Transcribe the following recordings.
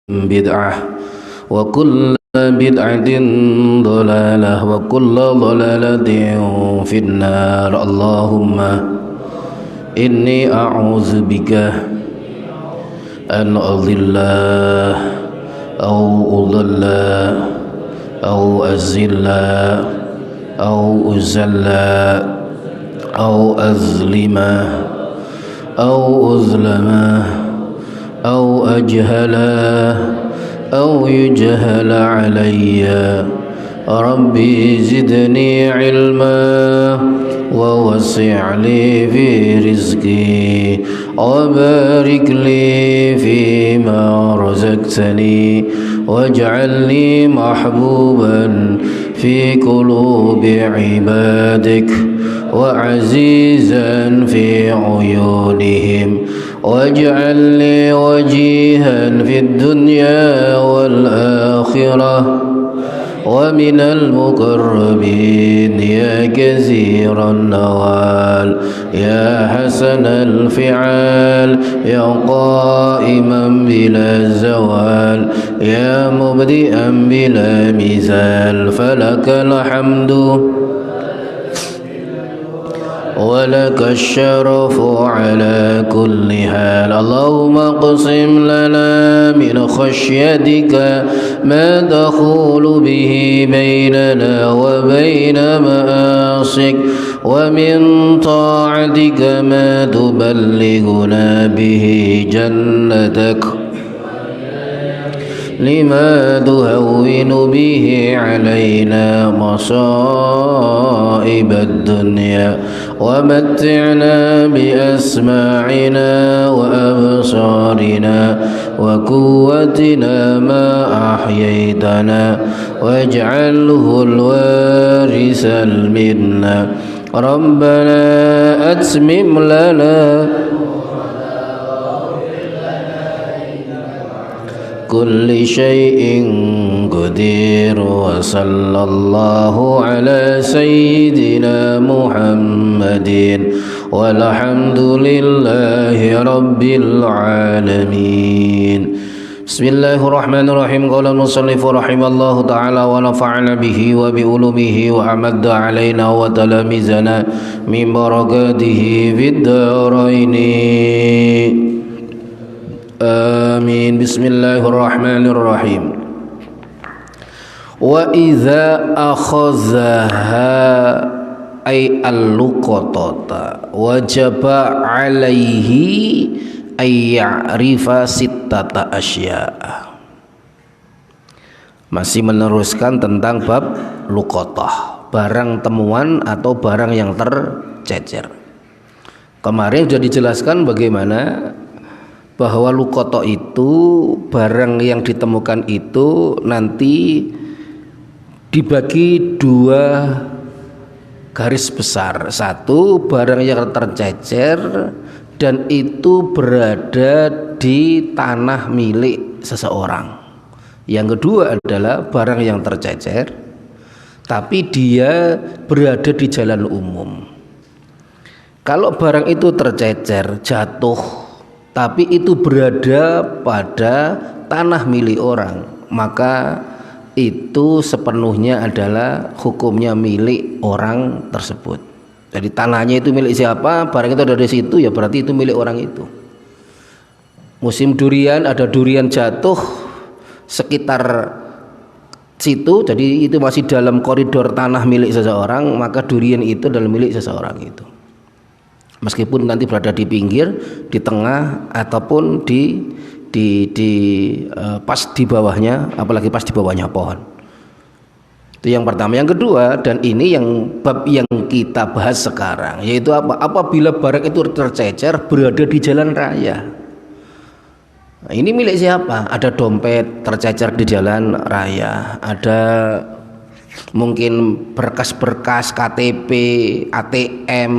بدعة وكل بدعة ضلالة وكل ضلالة في النار. اللهم إني أعوذ بك أن أضل أو أضل أو أزل أو أزل أو أظلم أو أظلم أو أجهل أو يجهل علي. ربي زدني علما ووسع لي في رزقي وبارك لي فيما رزقتني واجعلني محبوبا في قلوب عبادك وعزيزا في عيونهم واجعل لي وجيها في الدنيا والآخرة ومن المقربين يا كثير النوال يا حسن الفعال يا قائما بلا زوال يا مبدئا بلا مثال. فلك الحمد ولك الشرف على كل حال. اللهم اقسم لنا من خشيتك ما تحول به بيننا وبين معاصيك ومن طاعتك ما تبلغنا به جنتك لما تهون به علينا مصائب الدنيا ومتعنا بأسماعنا وأبصارنا وقوتنا ما أحييتنا واجعله الوارث منا. ربنا أتمم لنا كل شيء قدير. وصلى الله على سيدنا محمد والحمد لله رب العالمين. بسم الله الرحمن الرحيم. قال المصنف رحمه الله تعالى ونفعنا به وبعلومه وأمد علينا وتلامذنا من بركاته في الدارين آمين. بسم الله الرحمن الرحيم. وإذا أخذها أي اللقطة وجب عليه أن يعرف ستة أشياء. Masih meneruskan tentang bab luqatah, barang temuan atau barang yang tercecer. Kemarin sudah dijelaskan bagaimana bahwa luqatah itu barang yang ditemukan itu nanti dibagi dua garis besar. Satu, barang yang tercecer dan itu berada di tanah milik seseorang. Yang kedua adalah barang yang tercecer tapi dia berada di jalan umum. Kalau barang itu tercecer, jatuh tapi itu berada pada tanah milik orang, maka itu sepenuhnya adalah hukumnya milik orang tersebut. Jadi tanahnya itu milik siapa, barang itu ada di situ, ya berarti itu milik orang itu. Musim durian, ada durian jatuh sekitar situ, jadi itu masih dalam koridor tanah milik seseorang, maka durian itu adalah milik seseorang itu. Meskipun nanti berada di pinggir, di tengah, ataupun pas di bawahnya, apalagi pas di bawahnya pohon. Itu yang pertama. Yang kedua, dan ini yang bab yang kita bahas sekarang, yaitu apa? Apabila barang itu tercecer berada di jalan raya. Nah, ini milik siapa? Ada dompet tercecer di jalan raya, ada mungkin berkas-berkas KTP, ATM,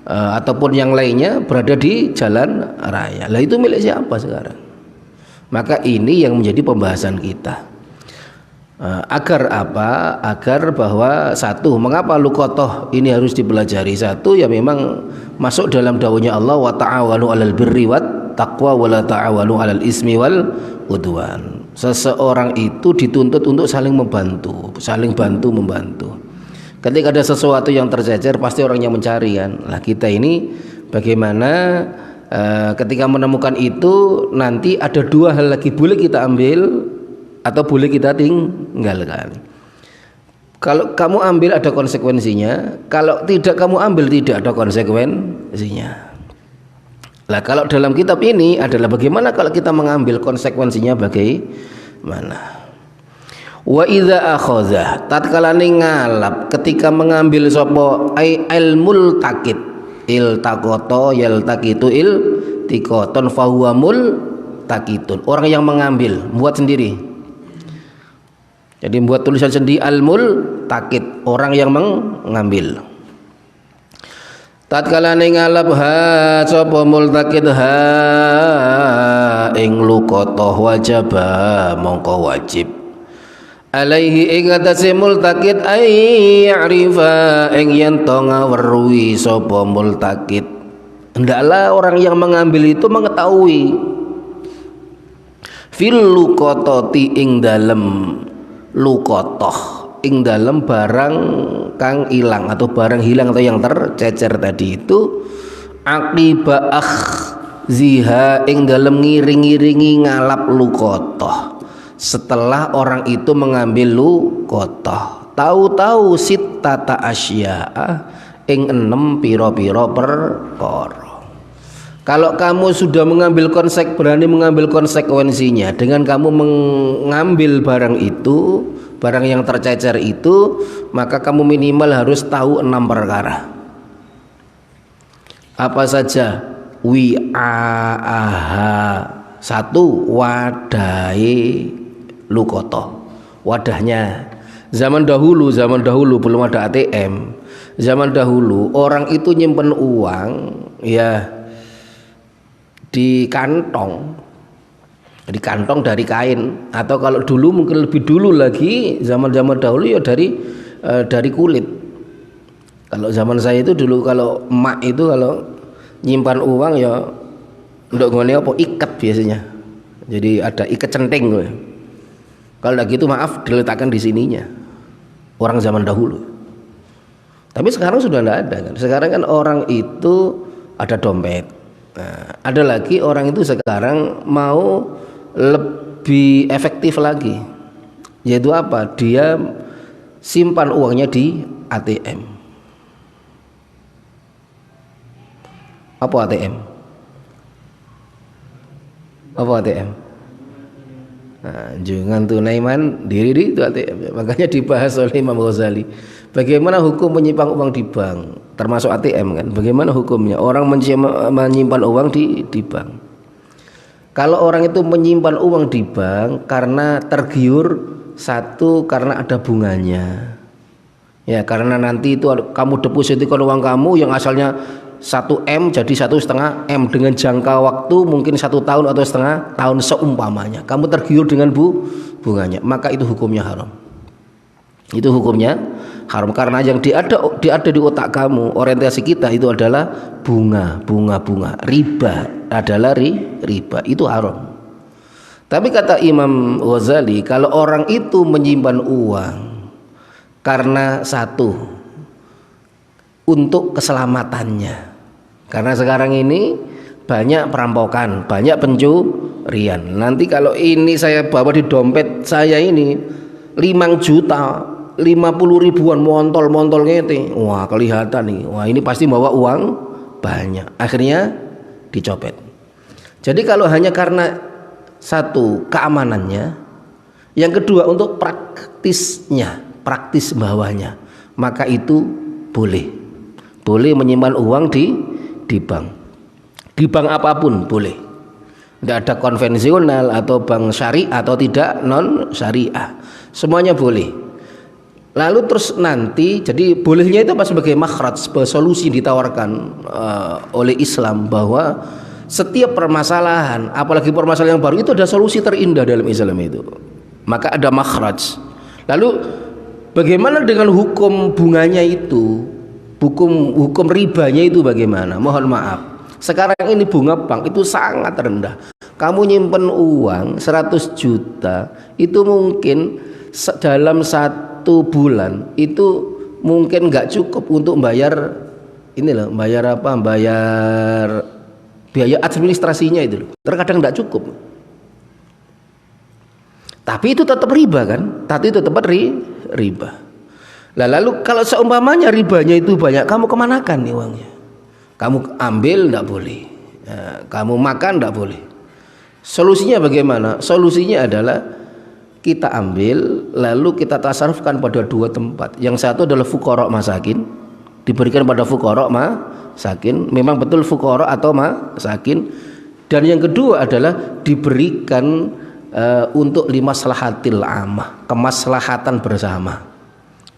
ataupun yang lainnya berada di jalan raya. Lah itu milik siapa sekarang? Maka ini yang menjadi pembahasan kita. Agar apa? Agar bahwa satu, mengapa luqatah ini harus dipelajari? Satu, ya memang masuk dalam dawuhnya Allah, wa ta'awanu 'alal birri wat taqwa wa la ta'awanu 'alal ismi wal udwan. Seseorang itu dituntut untuk saling membantu, saling bantu membantu. Ketika ada sesuatu yang tercecer pasti orang yang mencari kan. Lah kita ini bagaimana ketika menemukan itu nanti ada dua hal lagi, boleh kita ambil atau boleh kita tinggalkan. Kalau kamu ambil ada konsekuensinya, kalau tidak kamu ambil tidak ada konsekuensinya. Lah kalau dalam kitab ini adalah bagaimana kalau kita mengambil konsekuensinya bagaimana. Wa idza akhadha tatkala ngalap ketika mengambil sapa ilmul taqid iltaqata yaltaqitu iltiqatan fahuwa multaqitun, orang yang mengambil buat sendiri. Jadi buat tulisan sendiri almul taqid, orang yang mengambil. Tatkala ngalap ha sapa multaqid ha ing luqata wajaba mongko wajib alaihi ing atase multaqid ay ya'rifa ing yen to ngaweruhi sapa multaqid. Hendaklah orang yang mengambil itu mengetahui fil luqatati ing dalem luqatah ing dalem barang kang ilang atau barang hilang atau yang tercecer tadi itu aqiba ziha ing dalem ngiring-iringi ngalap luqatah, setelah orang itu mengambil luqatah tahu-tahu sittata asya'a ing 6 pira-pira perkara. Kalau kamu sudah berani mengambil konsekuensinya dengan kamu mengambil barang itu, barang yang tercecer itu, maka kamu minimal harus tahu 6 perkara. Apa saja? Wi'a'aha, 1 wadai luqatah, wadahnya. Zaman dahulu belum ada ATM. Zaman dahulu orang itu nyimpen uang ya di kantong dari kain, atau kalau dulu mungkin lebih dulu lagi zaman dahulu ya dari kulit. Kalau zaman saya itu dulu kalau emak itu kalau nyimpan uang ya ndok ngene apa ikat biasanya. Jadi ada ikat centeng. Kalau enggak gitu maaf diletakkan di sininya. Orang zaman dahulu. Tapi sekarang sudah enggak ada kan. Sekarang kan orang itu ada dompet. Nah, ada lagi orang itu sekarang mau lebih efektif lagi, yaitu apa? Dia simpan uangnya di ATM. Apa ATM? Apa ATM? Nah, jangan tunai mandiri itu ATM. Makanya dibahas oleh Imam Ghazali. Bagaimana hukum menyimpan uang di bank, termasuk ATM kan? Bagaimana hukumnya orang menyimpan uang di bank? Kalau orang itu menyimpan uang di bank karena tergiur, 1 karena ada bunganya. Ya, karena nanti itu kamu depositkan uang kamu yang asalnya 1 M jadi 1,5 M dengan jangka waktu mungkin 1 tahun atau setengah tahun seumpamanya. Kamu tergiur dengan bunganya, maka itu hukumnya haram. Itu hukumnya haram karena yang ada di otak kamu, orientasi kita itu adalah bunga. Riba adalah riba, itu haram. Tapi kata Imam Ghazali, kalau orang itu menyimpan uang karena 1 untuk keselamatannya, karena sekarang ini banyak perampokan, banyak pencurian. Nanti kalau ini saya bawa di dompet saya ini 5 juta 50 ribuan montol ngete, wah kelihatan nih, wah ini pasti bawa uang banyak, akhirnya dicopet. Jadi kalau hanya karena 1 keamanannya, yang kedua untuk praktis bawahnya, maka itu boleh menyimpan uang di bank, apapun boleh. Tidak ada konvensional atau bank syariah atau tidak non syariah, semuanya boleh. Lalu terus nanti, jadi bolehnya itu apa? Sebagai makhraj, sebagai solusi ditawarkan oleh Islam bahwa setiap permasalahan, apalagi permasalahan yang baru, itu ada solusi terindah dalam Islam itu. Maka ada makhraj. Lalu bagaimana dengan hukum bunganya itu? Hukum ribanya itu bagaimana? Mohon maaf, Sekarang ini bunga bank itu sangat rendah. Kamu nyimpen uang 100 juta itu mungkin dalam 1 bulan itu mungkin nggak cukup untuk bayar ini loh, bayar apa? Bayar biaya administrasinya itu loh. Terkadang nggak cukup. Tapi itu tetap riba kan? Tapi itu tetap riba. Nah, lalu kalau seumpamanya ribanya itu banyak, kamu kemanakan nih uangnya? Kamu ambil enggak boleh, kamu makan enggak boleh. Solusinya bagaimana? Solusinya adalah kita ambil lalu kita tasarrufkan pada 2 tempat. Yang satu adalah fuqara masakin, diberikan pada fuqara masakin, memang betul fuqara atau masakin. Dan yang kedua adalah diberikan untuk limaslahatil amah, kemaslahatan bersama.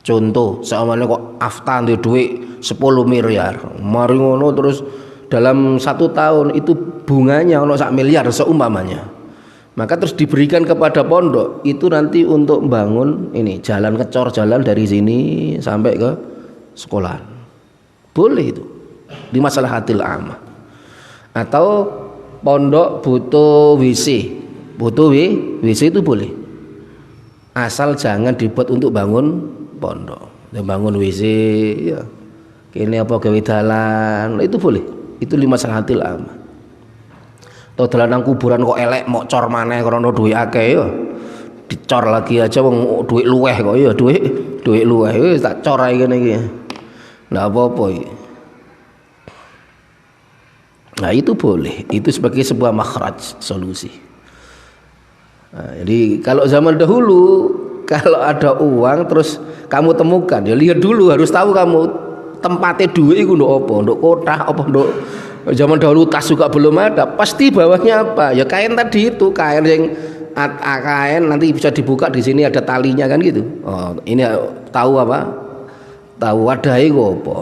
Contoh, seamanya kok aftan di duit 10 miliar, mari ngono terus dalam 1 tahun itu bunganya ono 1 miliar seumpamanya. Maka terus diberikan kepada pondok itu nanti untuk bangun ini jalan kecor, jalan dari sini sampai ke sekolah. Boleh itu di maslahatil amah. Atau pondok butuh WC, butuh WC itu boleh. Asal jangan dibuat untuk bangun pondok, bangun WC ya. Kene apa gawe dalan, itu boleh. Itu limaslahatil amah. Atau dalan nang kuburan kok elek mau cor maneh karena duit akeh ya. Dicor lagi aja wong duit luweh kok ya, duit luweh wis tak cor ae kene iki. Ndak apa-apa iki. Nah, itu boleh. Itu sebagai sebuah makhraj, solusi. Nah, jadi kalau zaman dahulu kalau ada uang terus kamu temukan, ya lihat dulu, harus tahu kamu tempatnya duit itu untuk apa, untuk kotak apa, untuk zaman dahulu tas juga belum ada, pasti bawahnya apa, ya kain tadi itu, kain yang kain nanti bisa dibuka, di sini ada talinya kan gitu. Oh, ini tahu apa, tahu wadahnya itu apa.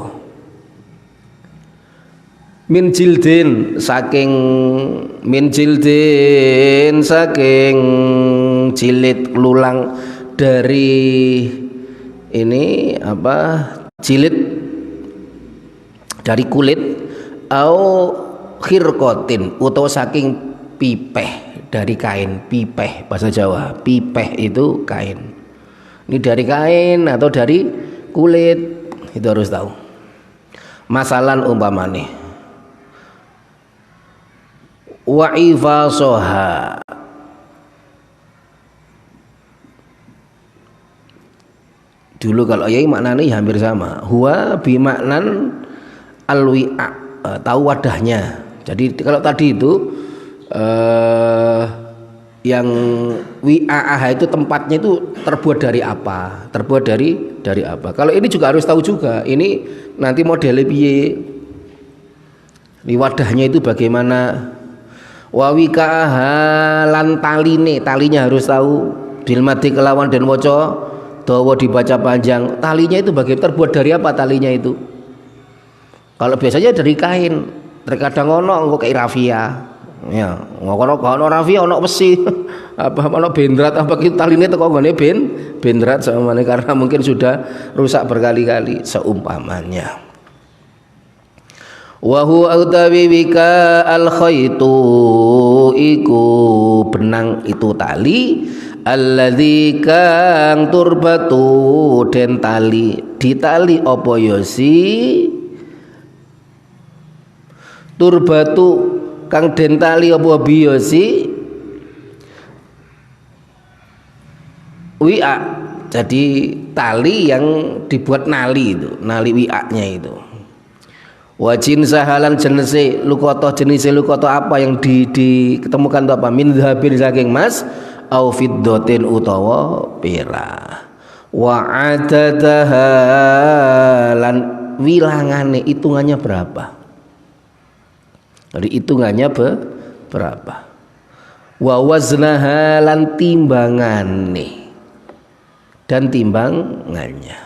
Min jildin saking jilid lulang, dari ini apa, jilid dari kulit, au khirqatin atau saking pipeh, dari kain. Pipeh bahasa Jawa, pipeh itu kain. Ini dari kain atau dari kulit, itu harus tahu. Masalan umpamane wa ifasoha, dulu kalau yai maknanya hampir sama. Huwa bimaknan alwi'a, tahu wadahnya. Jadi kalau tadi itu yang wi'a'ah itu tempatnya itu terbuat dari apa? Terbuat dari apa? Kalau ini juga harus tahu juga. Ini nanti modelnya piye? Di wadahnya itu bagaimana? Wa wika'aha lan taline, talinya harus tahu. Dilmati kelawan dan waca dawa dibaca panjang, talinya itu terbuat dari apa talinya itu? Kalau biasanya dari kain, terkadang ono engko kayak rafia, ya ngono ono rafia, ono besi, apa ono bendrat, apa kita talinya itu kok nggone bendrat samane karena mungkin sudah rusak berkali-kali seumpamanya. Wa huwa utawi wika al khaitu, iku benang itu tali, alladzi kang turbatu den tali, ditali apa ya si turbatu kang den tali apa biya si wi'a, jadi tali yang dibuat nali itu, nali wi'anya itu. Wajin sahalan jenise lukoto, jenis lukoto apa yang diketemukan itu apa? Min dhabin saking mas, au fiddatin utawa perak. Wa adadaha lan wilangane, hitungannya berapa? Jadi hitungannya berapa? Wa waznaha lan timbangane, dan timbangannya.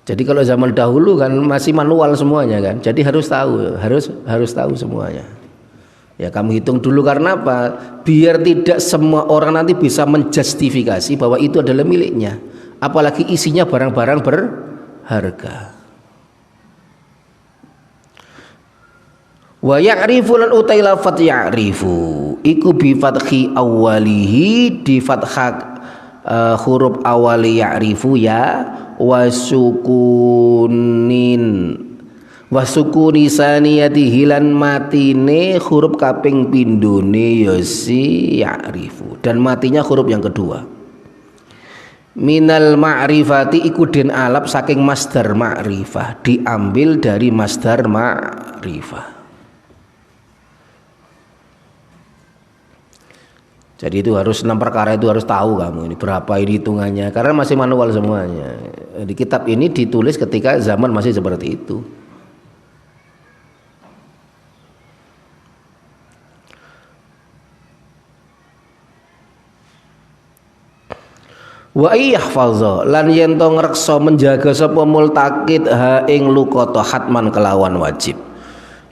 Jadi kalau zaman dahulu kan masih manual semuanya kan. Jadi harus tahu semuanya. Ya kamu hitung dulu, karena apa? Biar tidak semua orang nanti bisa menjustifikasi bahwa itu adalah miliknya. Apalagi isinya barang-barang berharga. Wa ya'rifu lan utai lafat ya'rifu iku bi fathi awalihi di fathah huruf awali ya'rifu ya wasukuni saniyati hilan matine huruf kaping pindone yosi ya'rifu dan matinya huruf yang kedua. Minal ma'rifati iku den alap saking masdar ma'rifah, diambil dari masdar ma'rifah. Jadi itu harus 6 perkara itu harus tahu kamu ini berapa ini hitungannya karena masih manual semuanya. Di kitab ini ditulis ketika zaman masih seperti itu. Wa iyahfaza lan yen to ngreksa menjaga sapa multaqid ha ing luqata hatman kelawan wajib.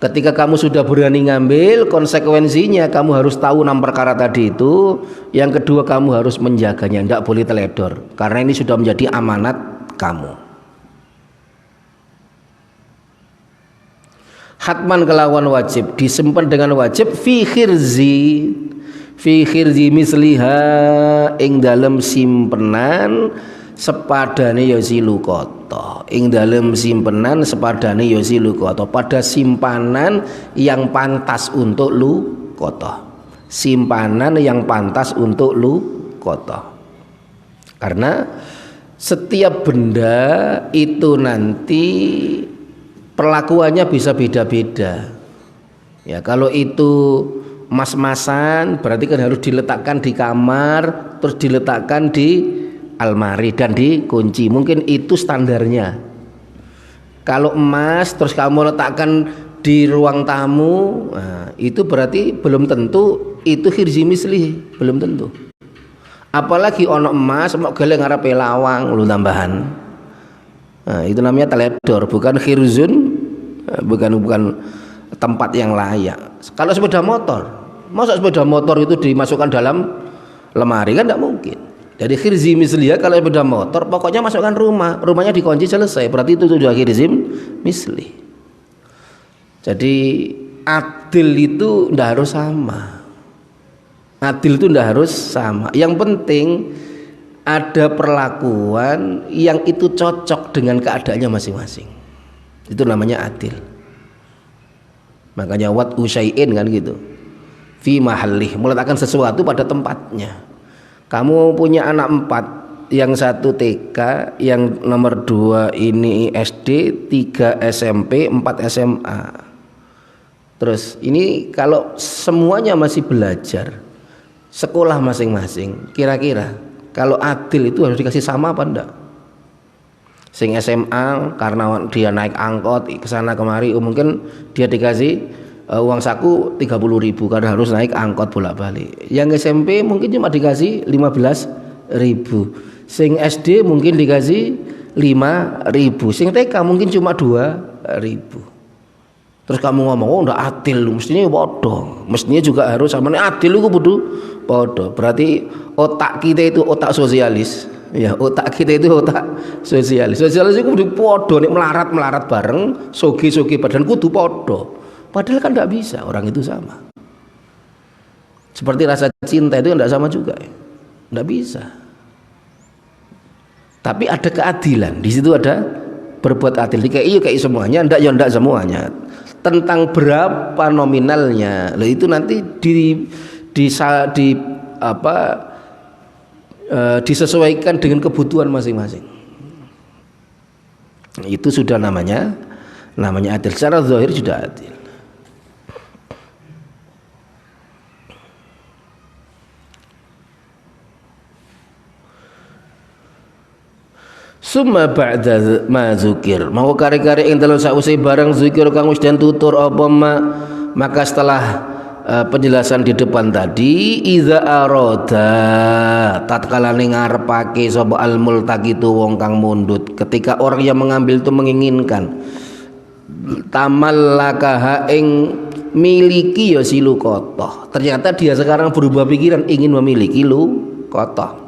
Ketika kamu sudah berani ngambil, konsekuensinya kamu harus tahu 6 perkara tadi itu. Yang kedua kamu harus menjaganya, tidak boleh teledor karena ini sudah menjadi amanat kamu. Hatman kelawan wajib, disimpan dengan wajib fi khirzi misliha ing dalem simpenan sepadane ya silukoto, ing dalem simpenan sepadane ya silukoto, pada simpanan yang pantas untuk lukoto, simpanan yang pantas untuk lukoto. Karena setiap benda itu nanti perlakuannya bisa beda-beda. Ya, kalau itu mas-masan berarti kan harus diletakkan di kamar, terus diletakkan di almari dan dikunci. Mungkin itu standarnya. Kalau emas terus kamu letakkan di ruang tamu, nah, itu berarti belum tentu itu khirzi misli, belum tentu. Apalagi ono emas mau gale ngarepe lawang lu tambahan. Nah, itu namanya teledor, bukan khirzun, bukan tempat yang layak. Kalau sepeda motor, masa sepeda motor itu dimasukkan dalam lemari kan tidak mungkin. Jadi khirzi misliya kalau sepeda motor pokoknya masukkan rumahnya dikunci selesai, berarti itu sudah khirzi misli. Jadi adil itu tidak harus sama. Adil itu tidak harus sama. Yang penting ada perlakuan yang itu cocok dengan keadaannya masing-masing. Itu namanya adil. Makanya wat usyai'in kan gitu. Fi mahallih, meletakkan sesuatu pada tempatnya. Kamu punya anak 4, yang 1 TK, yang nomor 2 ini SD, 3 SMP, 4 SMA. Terus ini kalau semuanya masih belajar sekolah masing-masing, kira-kira kalau adil itu harus dikasih sama apa enggak? Sing SMA karena dia naik angkot ke sana kemari, mungkin dia dikasih uang saku 30.000 karena harus naik angkot bolak-balik. Yang SMP mungkin cuma dikasih 15.000. Sing SD mungkin dikasih 5.000. Sing TK mungkin cuma 2.000. Terus kamu ngomong, oh ndak adil, mestinya bodoh. Mestinya juga harus sama adil itu kudu bodoh. Berarti otak kita itu otak sosialis. Ya, otak kita itu otak sosialis. Sosialis itu kudu bodoh, nek melarat bareng, sogi badan kudu bodoh. Padahal kan tidak bisa orang itu sama. Seperti rasa cinta itu tidak sama juga, tidak bisa. Tapi ada keadilan, di situ ada berbuat adil. Kayak semuanya, tidak ya tidak semuanya. Tentang berapa nominalnya, itu nanti disesuaikan dengan kebutuhan masing-masing. Itu sudah namanya adil. Secara zahir sudah adil. Summa ba'da ma zukir, mau kare-kare ing dalam sausai barang zikir kang wis den tutur apa maka setelah penjelasan di depan tadi, iza aroda tatkala ngarepake sapa al multaqitu wong kang mundut, ketika orang yang mengambil itu menginginkan tamallakaha ing miliki ya silukotoh, ternyata dia sekarang berubah pikiran ingin memiliki lukotoh.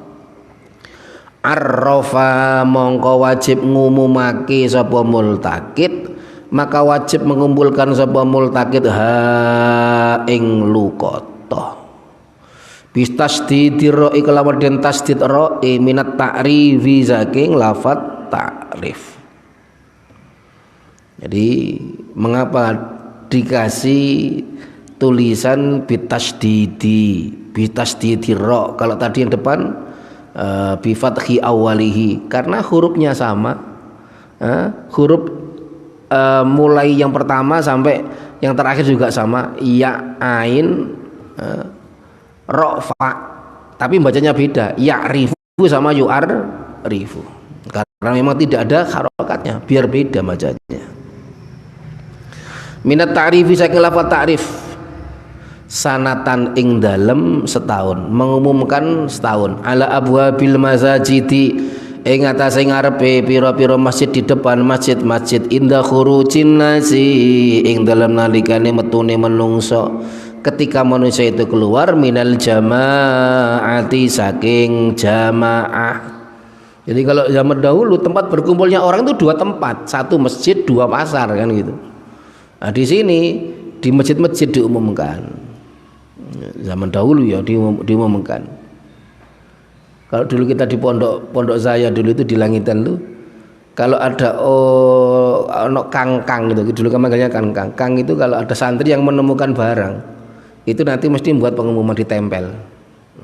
Arrafa mongko wajib ngumumake sapa multaqid maka wajib mengumpulkan sapa multakid ha ing luqata bistasdidi ra'i kelawan den tasdid ra'i minat ta'rifi saking lafat ta'rif. Jadi mengapa dikasih tulisan bitasdidi ra, kalau tadi yang depan bi fathi awalihi, karena hurufnya sama, huruf mulai yang pertama sampai yang terakhir juga sama, ya ain ra fa, tapi bacanya beda, ya'rifu sama yu'arifu, karena memang tidak ada harokatnya, biar beda bacanya. Minat ta'rifi saking lafaz ta'rif sanatan ing dalem setahun, mengumumkan setahun, ala abwabil mazajidi ing atase ngarepe pira-pira masjid di depan masjid-masjid, inda khurujin nasi ing dalem nalikane metune menungso, ketika manusia itu keluar minal jamaati saking jamaah. Jadi kalau zaman dahulu tempat berkumpulnya orang itu dua tempat, satu masjid dua pasar kan gitu. Nah di sini di masjid-masjid diumumkan. Zaman dahulu ya diumumkan. Kalau dulu kita di pondok saya dulu itu di Langitan tuh, kalau ada kangkang gitu, dulu kan manggilnya kangkang. Kang itu kalau ada santri yang menemukan barang, itu nanti mesti buat pengumuman ditempel.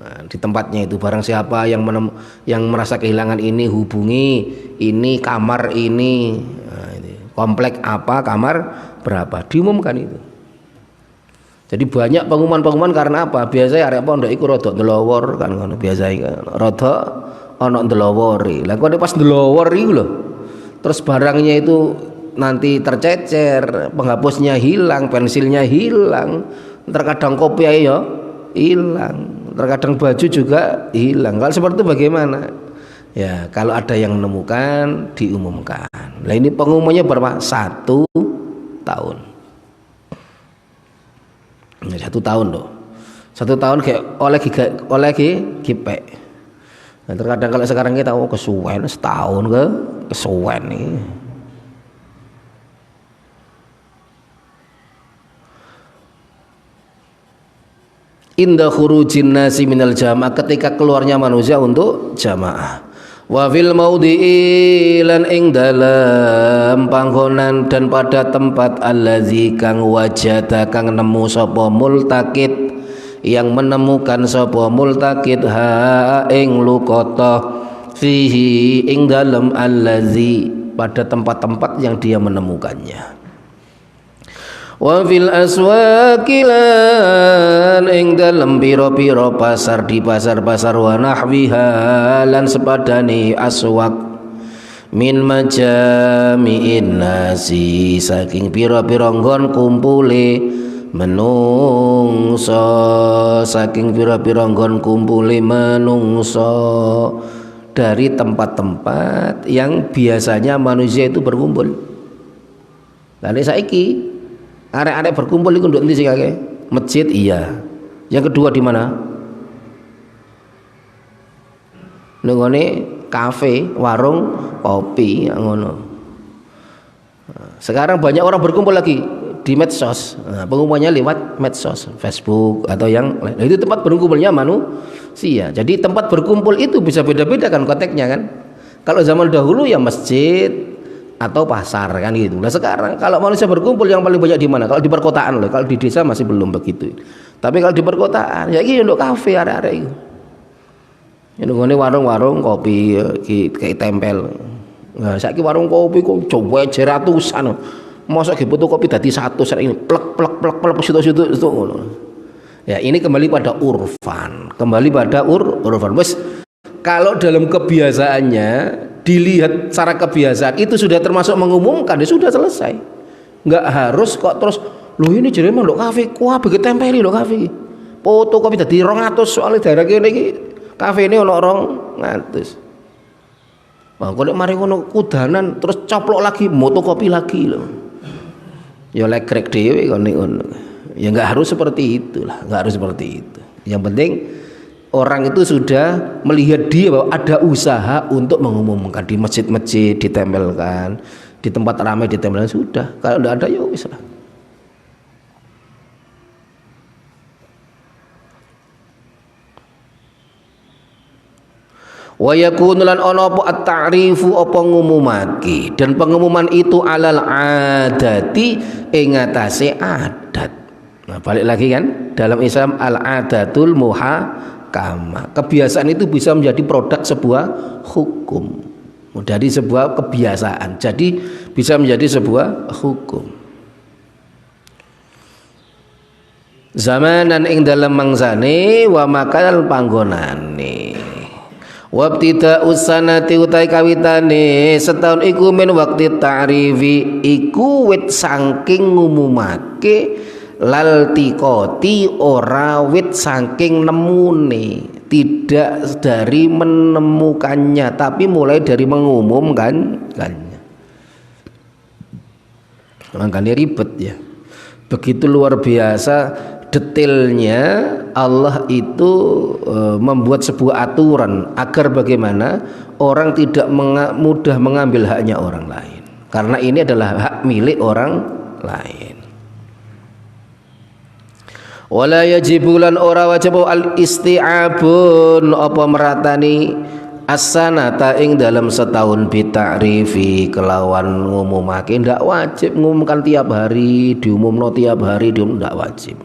Nah, di tempatnya itu barang siapa yang merasa kehilangan ini hubungi ini kamar ini, nah, itu. Komplek apa kamar berapa diumumkan itu. Jadi banyak pengumuman-pengumuman karena apa? Biasanya arek pondok iku rada ndelowor kan ngono biasa rada ana ndelowore. Lah kok pas ndelowor iku lho. Terus barangnya itu nanti tercecer, penghapusnya hilang, pensilnya hilang, terkadang kopi ya hilang, terkadang baju juga hilang. Kalau seperti itu bagaimana? Ya, kalau ada yang menemukan diumumkan. Nah ini pengumumannya berapa? 1 tahun. 1 tahun loh. 1 tahun kayak oleh gipek. Nah, terkadang kalau sekarang kita kesuwen setahun kesuwen nih. Inda khurujin nasi minal jamaah, ketika keluarnya manusia untuk jamaah. Wa fil maudhi'i lan ing dalam panggonan dan pada tempat allazi kang wajada kang nemu sapa multakid, yang menemukan sapa multakid ha ing luqata fihi ing dalam allazi, pada tempat-tempat yang dia menemukannya. Wa fil aswaqi lan ing dalem pira-pira pasar, di pasar-pasar wa nahwiha lan sepadane aswaq min majami'in nasi saking pira-pira nggon kumpule menungso, saking pira-pira nggon kumpule menungso, dari tempat-tempat yang biasanya manusia itu berkumpul. Lah saiki arek-arek berkumpul iku nduk endi sing akeh? Masjid iya. Yang kedua di mana? Nggone kafe, warung kopi ngono. Sekarang banyak orang berkumpul lagi di medsos. Nah, pengumumannya lewat medsos, Facebook atau yang lain. Nah, itu tempat berkumpulnya manusia. Jadi tempat berkumpul itu bisa beda-beda kan konteksnya kan. Kalau zaman dahulu ya masjid atau pasar kan gitu. Nah sekarang kalau manusia berkumpul yang paling banyak di mana? Kalau di perkotaan loh. Kalau di desa masih belum begitu. Tapi kalau di perkotaan ya iki untuk kafe arek-arek iku. Ya ngene warung-warung kopi kayak tempel. Nah saiki warung kopi kok coba ratusan. Mosok ge foto kopi dadi 100 ini plek situ ngono. Ya ini kembali pada urfan. Kembali pada urfan. Wes kalau dalam kebiasaannya dilihat secara kebiasaan itu sudah termasuk mengumumkan, ya sudah selesai. Nggak harus kok terus loh ini jadi emang lo kafe kuah begitu tempeli lo kafe foto kopi tadi 200 soalnya daerah kene iki kafe ini ono 200. Wah kok mari ngono kudanan terus coplok lagi moto kopi lagi loh. Ya legrek dhewe kok ngono. Ya nggak harus seperti itulah, nggak harus seperti itu. Yang penting orang itu sudah melihat dia bahwa ada usaha untuk mengumumkan di masjid-masjid ditempelkan, di tempat ramai ditempelkan sudah. Kalau tidak ada ya wis lah. Wa yakunu lan ana apa at-ta'rifu apa ngumumake, dan pengumuman itu alal adati ing atase adat. Nah, balik lagi kan dalam Islam al-adatul muhakkamah. Kebiasaan itu bisa menjadi produk sebuah hukum. Dari sebuah kebiasaan jadi bisa menjadi sebuah hukum. Zamanan ing dalam mangsane wa makan panggonane. Wabtida usanati utai kawitane setahun iku min waktu ta'rifi iku wit saking ngumumake lal tikoti ora wit saking nemune, tidak dari menemukannya tapi mulai dari mengumumkannya. Makanya ribet ya, begitu luar biasa detailnya Allah itu membuat sebuah aturan agar bagaimana orang tidak mudah mengambil haknya orang lain, karena ini adalah hak milik orang lain. Wala yajibulan ora wajib al isti'abun apa meratani as-sanata ing dalam setahun bita'rifi kelawan ngumumake, ndak wajib ngumumkan tiap hari, diumumno tiap hari, ndak wajib.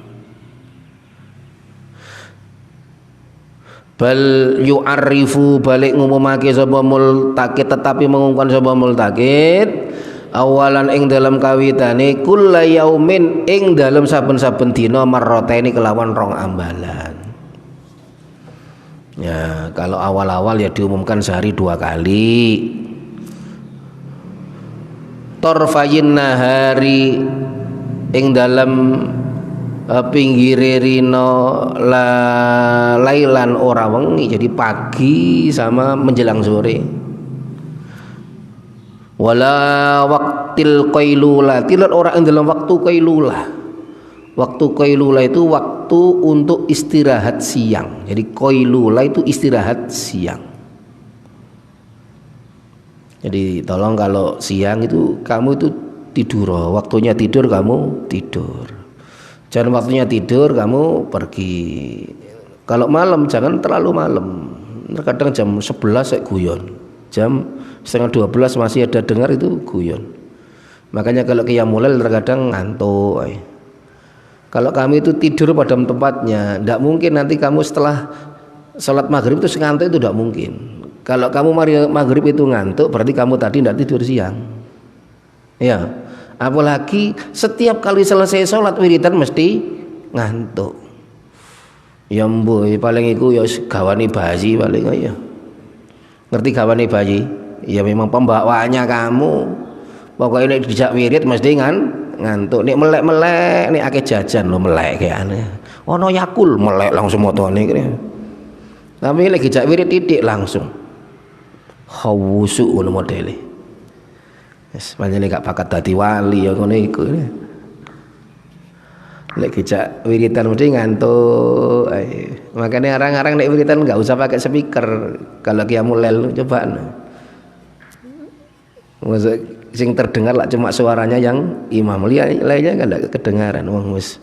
Bal yu'arifu balik ngumumake sapa multakid, tetapi mengumumkan sapa multakid awalan ing dalam kawitane kulla yaumin ing dalam saben-saben dina marrataini kelawan rong ambalan. Ya, kalau awal-awal ya diumumkan sehari 2 kali. Torfayin nahari ing dalam pinggire rino lailan ora wengi, jadi pagi sama menjelang sore. Wala waktil qailula tilat ora ing dalam waktu qailulah. Waktu qailulah itu waktu untuk istirahat siang. Jadi qailulah itu istirahat siang. Jadi tolong kalau siang itu kamu itu tidur, waktunya tidur kamu tidur. Jangan waktunya tidur kamu pergi. Kalau malam jangan terlalu malam. Terkadang jam 11 saya guyon, jam setengah 12 masih ada dengar itu guyon. Makanya kalau qiyamul lail terkadang ngantuk. Kalau kami itu tidur pada tempatnya, tidak mungkin nanti kamu setelah sholat maghrib itu ngantuk, itu tidak mungkin. Kalau kamu maghrib itu ngantuk berarti kamu tadi tidak tidur siang. Ya. Apalagi setiap kali selesai sholat wiridan mesti ngantuk. Ya mboy paling iku ya gawani bayi paling ya. Ngerti gawani bayi? Ya memang pembawaannya kamu. Pokoknya nek dijak wirid mesti ngantuk. Nek melek-melek nek akeh jajan lho melek kayane. Ono Yakul melek langsung motone kene. Tapi nek dijak wirid titik langsung. Khawusu ngono modele. Wis panjenengan gak bakat dadi wali ya ngono iku. Lek kijak wiridan mesti ngantuk. Makanya arang-arang nek wiridan enggak usah pakai speaker. Kalau qiyamul lail coba. Maksud sing terdengar lah cuma suaranya yang imam, lainnya kan enggak kedengaran. Wong wis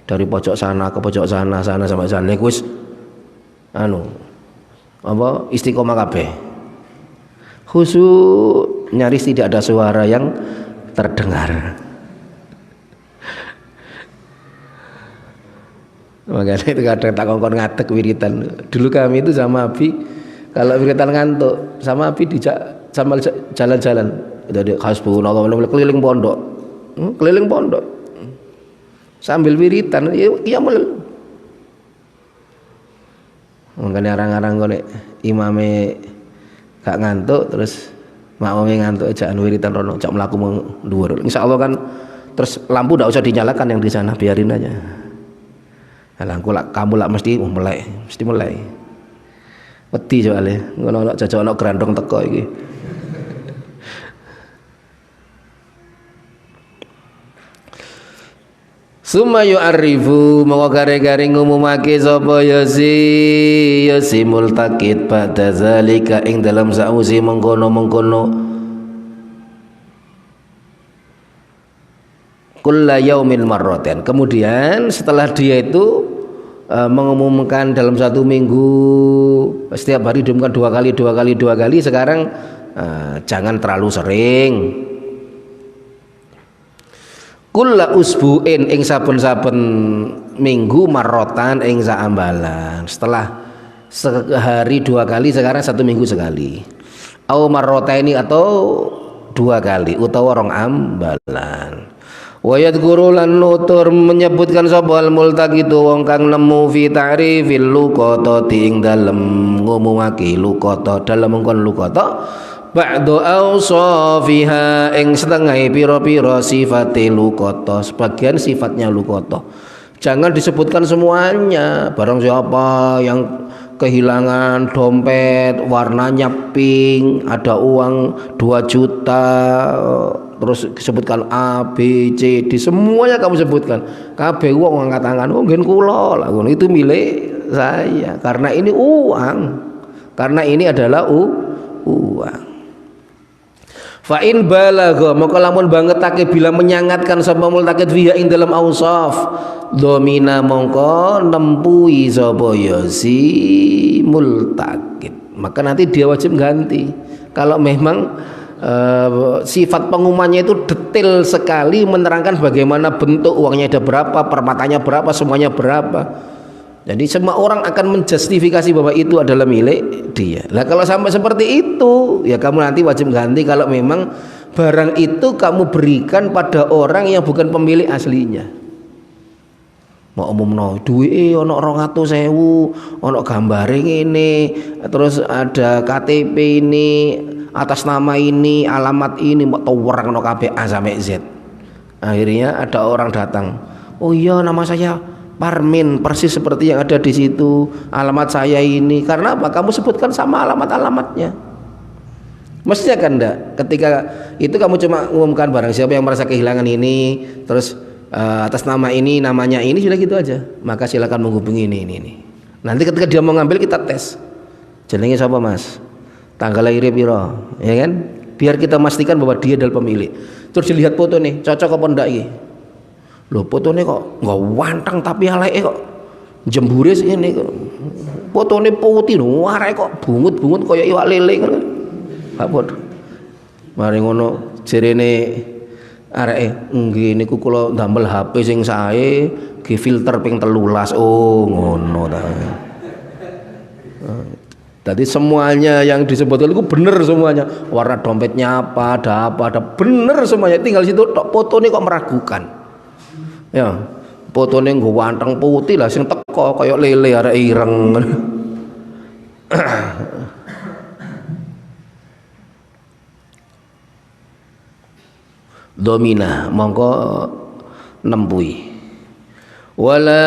dari pojok sana ke pojok sana sampai sana wis istiqomah kabeh. Khusyuk, nyaris tidak ada suara yang terdengar. Makanya itu kadang tak kongkon ngadeg wiritan. Dulu kami itu sama Abi kalau wiritan ngantuk sama Abi dijak sama jalan-jalan. Itu hasbunallah keliling pondok. Keliling pondok. Sambil wiritan ya mulai. Makanya arang-arang nek imame gak ngantuk terus makmumnya ngantuk ejaan wiritan rono cak mlaku dhuwur. Insyaallah kan terus lampu ndak usah dinyalakan yang di sana, biarin aja. Kamu lah mesti melek, mesti melek. Wedi soalnya ngono ana jajak ana grandong teko iki. Summa yu'arifu maka gare-gare ngumumake sapa yasi multaqid pada zalika ing dalam sausi mengkono-mengkono kulla yaumin marratan. Kemudian setelah dia itu mengumumkan dalam satu minggu setiap hari diumumkan dua kali, sekarang jangan terlalu sering. Kulla usbu'in ing saben-saben minggu marrotan ing saambalan. Setelah sehari 2 kali, sekarang 1 minggu sekali. Au marrotaini atau 2 kali utawa rong ambalan. Wa yadhkuru lan nutur menyebutkan sapa al multaqitu wong kang nemu fi ta'rifil luqata ing dalem ngumumake luqata dalem mengkon luqata ba'du awsafiha ing setengah pira-pira sifate luqata, sebagian sifatnya luqata. Jangan disebutkan semuanya. Barang siapa yang kehilangan dompet warnanya pink, ada uang 2 juta, terus disebutkan A, B, C, D, semuanya kamu sebutkan. Kabeh wong angkat tangan, oh ngen kula lah, itu milik saya karena ini uang. Karena ini adalah uang. Fa in balagha maka lamun bangetake bila menyangatkan sapa multakid fiha ing dalam ausaf domina mongko nempui sapa ya si multakid, maka nanti dia wajib ganti. Kalau memang sifat pengumumannya itu detail sekali menerangkan bagaimana bentuk uangnya ada berapa, permatanya berapa, semuanya berapa. Jadi semua orang akan menjustifikasi bahwa itu adalah milik dia. Nah kalau sampai seperti itu, ya kamu nanti wajib ganti kalau memang barang itu kamu berikan pada orang yang bukan pemilik aslinya. Mau umumno duwe ono 200.000, ono gambare ngene, terus ada KTP ini, atas nama ini, alamat ini, mau tawarang no kabeh A sampai Z. Akhirnya ada orang datang, oh iya nama saya Parmin, persis seperti yang ada di situ, alamat saya ini. Karena apa? Kamu sebutkan sama alamatnya. Mestinya kan enggak? Ketika itu kamu cuma umumkan barang siapa yang merasa kehilangan ini, terus atas nama ini, namanya ini, sudah gitu aja. Maka silakan menghubungi ini. Nanti ketika dia mau ngambil kita tes. Jenenge siapa Mas? Tanggal lahirnya piro? Ya kan? Biar kita pastikan bahwa dia adalah pemilik. Terus dilihat foto nih, cocok apa enggak iki? Loh fotonya kok nggak wantang tapi aleke kok jembure ini kok. Fotonya putih lho, warnanya kok bungut-bungut kaya iwak lele kan. Apa? Mari ngono jerene areke, nggih niku kula ndamel HP sing sae nggih filter ping 13. Oh, ngono ta. Tadi semuanya yang disebutkan itu benar semuanya. Warna dompetnya apa, ada benar semuanya. Tinggal situ tok fotonya kok meragukan. Ya, fotonya nggo wanteng putih lah sing teko kaya lele arek ireng. Domina mongko nempui. Wala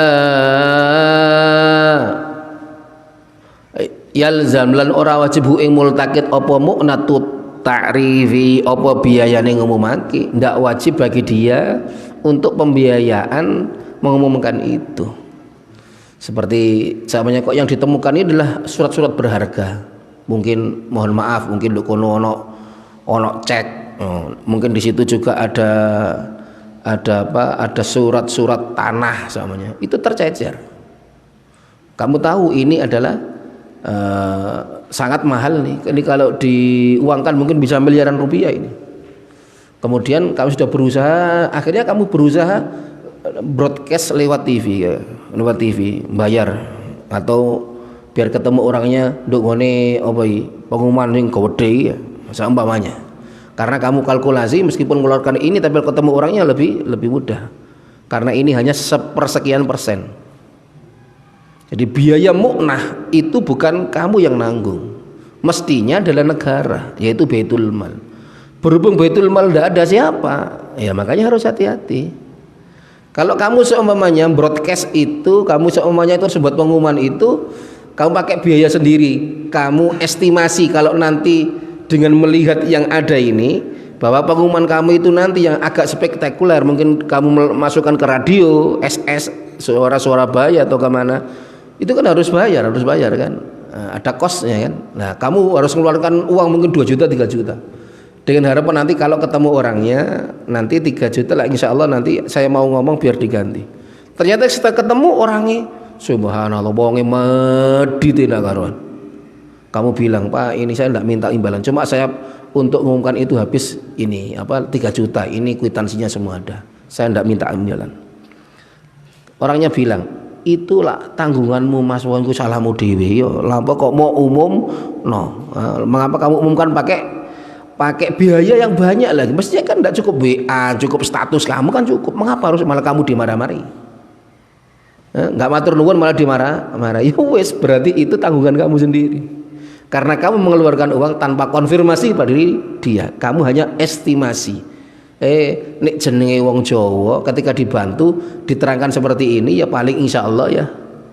yalzam lan ora wajib ing multakid apa mu'natut ta'rifi apa biayane ngumumake, ndak wajib bagi dia untuk pembiayaan mengumumkan itu. Seperti namanya kok yang ditemukan ini adalah surat-surat berharga. Mungkin mohon maaf, mungkin kono ono cek. Mungkin di situ juga ada surat-surat tanah namanya. Itu tercecer. Kamu tahu ini adalah sangat mahal nih. Ini kalau diuangkan mungkin bisa miliaran rupiah ini. Kemudian kamu sudah berusaha, akhirnya kamu berusaha broadcast lewat TV ya, lewat TV bayar atau biar ketemu orangnya nduk ngene apa iki pengumuman ning gede ya, seumpamanya. Karena kamu kalkulasi meskipun mengeluarkan ini tapi ketemu orangnya lebih mudah. Karena ini hanya sepersekian persen. Jadi biaya mu'nah itu bukan kamu yang nanggung. Mestinya adalah negara, yaitu Baitul Mal. Berhubung Baitul Mal tidak ada siapa, ya makanya harus hati-hati. Kalau kamu seumpamanya broadcast itu, kamu seumpamanya itu buat pengumuman itu, kamu pakai biaya sendiri. Kamu estimasi kalau nanti dengan melihat yang ada ini, bahwa pengumuman kamu itu nanti yang agak spektakuler, mungkin kamu masukkan ke radio, SS, suara Surabaya atau kemana, itu kan harus bayar kan, ada kosnya kan. Nah kamu harus mengeluarkan uang mungkin 2 juta 3 juta. dengan harapan nanti kalau ketemu orangnya nanti 3 juta lah insya Allah nanti saya mau ngomong biar diganti. Ternyata setelah ketemu orangnya subhanallah wonge medit tidak karuan. Kamu bilang Pak ini saya tidak minta imbalan, cuma saya untuk mengumumkan itu habis ini 3 juta ini kwitansinya semua ada, saya tidak minta imbalan. Orangnya bilang itulah tanggunganmu Mas Wongku salahmu dewe yo lampu kok mau umum no mengapa kamu umumkan pakai biaya yang banyak lagi, mestinya kan tidak cukup WA, cukup status kamu kan cukup, mengapa harus malah kamu dimarah-marahi? Nggak matur nuwun malah dimarah-marah. Ya wes berarti itu tanggungan kamu sendiri, karena kamu mengeluarkan uang tanpa konfirmasi pada diri dia, kamu hanya estimasi. Nek jenenge wong Jawa ketika dibantu diterangkan seperti ini ya paling insya Allah ya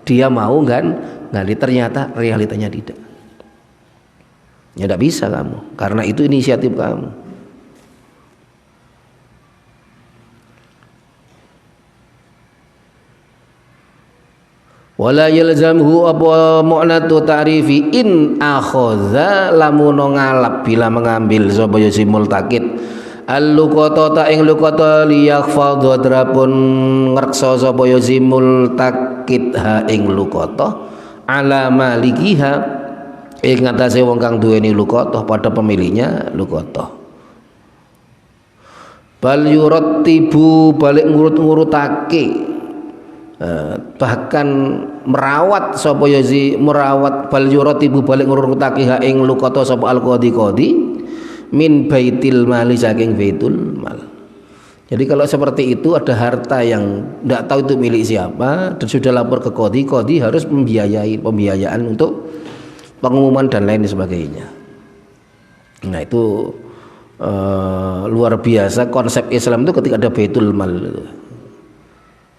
dia mau kan, ternyata realitanya tidak. Ya tidak bisa kamu, karena itu inisiatif kamu. Wala yalzamhu apa mu'natu ta'rifi in akhadha lamun ngalap bila mengambil sapa si multaqid al-luqata ta ing luqata liyakhfadhu drapun ngreksa sapa si multaqid ha ing luqata ala malikiha ing ngatasé wong kang duweni luqata pada pemiliknya luqata. Bal yurattibu balik ngurut-ngurutake bahkan merawat sapa yazi merawat bal yurattibu balik ngurutake ha ing luqata sapa al-qadi min baitil mali saking baitul mal. Jadi kalau seperti itu ada harta yang tidak tahu itu milik siapa dan sudah lapor ke qadi harus pembiayaan untuk pengumuman dan lain sebagainya. Nah itu luar biasa konsep Islam itu ketika ada baitul mal itu.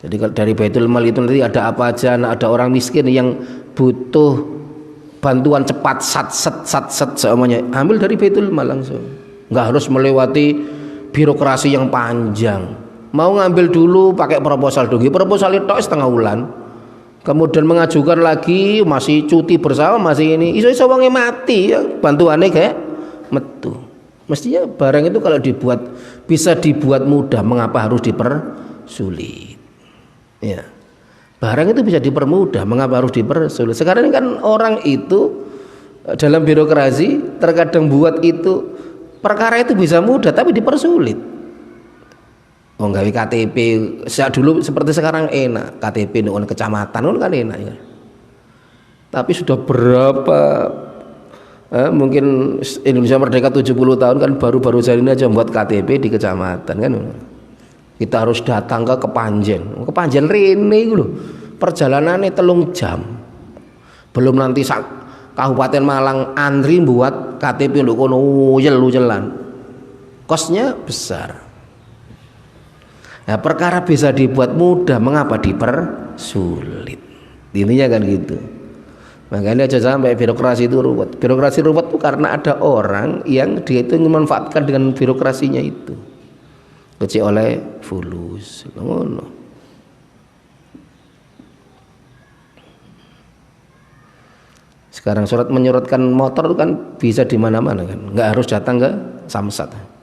Jadi dari baitul mal itu nanti ada apa aja, ada orang miskin yang butuh bantuan cepat sat semuanya ambil dari baitul mal langsung, nggak harus melewati birokrasi yang panjang. Mau ngambil dulu pakai proposal dulu, proposal itu setengah bulan. Kemudian mengajukan lagi masih cuti bersama masih ini iso wonge mati ya bantuannya kayak metu. Mestinya barang itu kalau bisa dibuat mudah, mengapa harus dipersulit ya, barang itu bisa dipermudah, mengapa harus dipersulit? Sekarang ini kan orang itu dalam birokrasi terkadang buat itu perkara itu bisa mudah tapi dipersulit. Gawe KTP sejak dulu seperti sekarang enak, KTP dengan kecamatan kan enak ya. Tapi sudah berapa mungkin Indonesia merdeka 70 tahun kan baru-baru saja ini aja buat KTP di kecamatan kan. Kita harus datang ke Kepanjen rene iku lho. Perjalanannya 3 jam. Belum nanti Kabupaten Malang antri buat KTP nduk kono uyel-uyelan. Kosnya besar. Nah, perkara bisa dibuat mudah, mengapa dipersulit? Intinya kan gitu. Makanya aja sampai birokrasi itu ruwet. Birokrasi ruwet itu karena ada orang yang dia itu memanfaatkan dengan birokrasinya itu. Kecil oleh fulus. Ngono. Sekarang surat menyuratkan motor itu kan bisa di mana-mana kan. Nggak harus datang ke Samsat.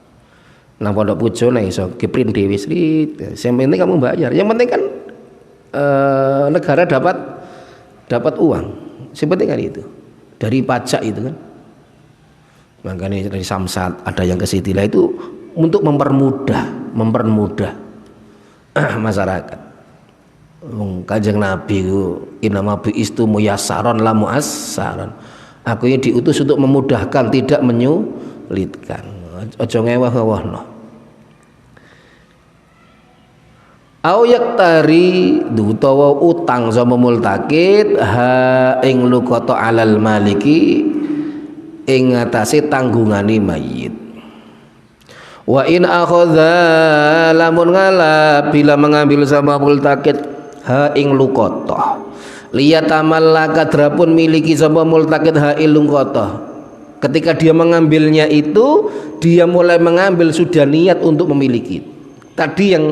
Nah pondok pujo nih iso kiprint dewi slit. Yang penting kamu bayar. Yang penting kan negara dapat uang. Yang penting kan itu dari pajak itu kan. Makanya dari Samsat ada yang ke Sitilah itu untuk mempermudah masyarakat. Kanjeng Nabi itu inama bi'istu muyasaron la muassaron. Aku ini diutus untuk memudahkan, tidak menyulitkan. Aja ngewah-ngewahno. Au yaktari utawa utang sama multaqid ha ing luqata alal maliki ing ngatasé tanggungane mayit. Wa in akhadha lamun ngalap bila mengambil sama multaqid ha ing luqata liyatamallaka drapun miliki sama multaqid ha ing luqata. Ketika dia mengambilnya itu dia mulai mengambil sudah niat untuk memiliki. Tadi yang